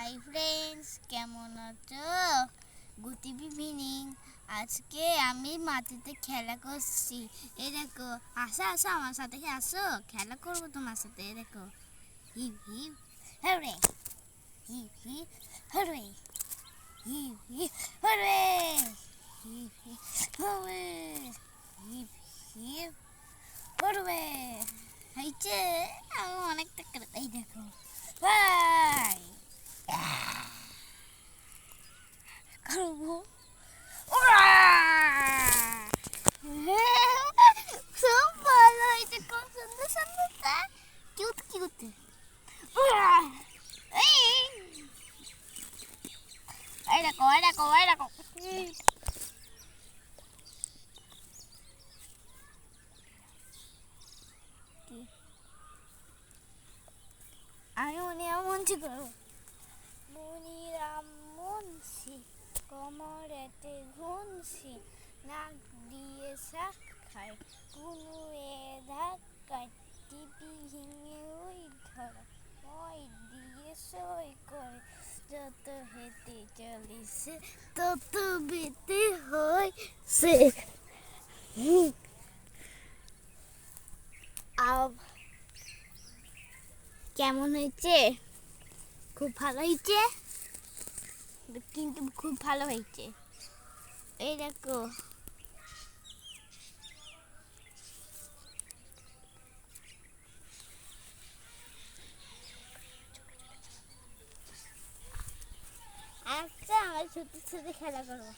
Hi friends, কেমন আছো? Good evening. আজকে আমি মাটিতে খেলা করছি। এই দেখো, আসো আসো আমার সাথে আসো, খেলা করবো তোমার সাথে। এই দেখো, হিপ হিপ হরে, হিপ হিপ হরে, হিপ হিপ হরে, হিপ হিপ হরে, হিপ হিপ হরে। হয়েছে, আমি অনেকটা করে। এই দেখো, ভাই করবো। খুব ভালো হয়েছে, খুব সুন্দর সুন্দর, কিউট কিউট। এই দেখো, এই দেখো, এই দেখো। আমি মনে করবো মনিরাম মুন্সি, কোমরেতে ঘুনসি, নাক দিয়ে শাক খায়, কোনো এ ধাক্কায় টিপি ভেঙে ওই ধরা, ওই দিয়ে সই করে, যত হেঁটে চলিছে তত বেতে হয়েছে। কেমন হয়েছে? খুব ভালো হয়েছে, কিন্তু খুব ভালো হয়েছে। এই দেখো, আচ্ছা আমার ছোট ছোট খেলা করবো।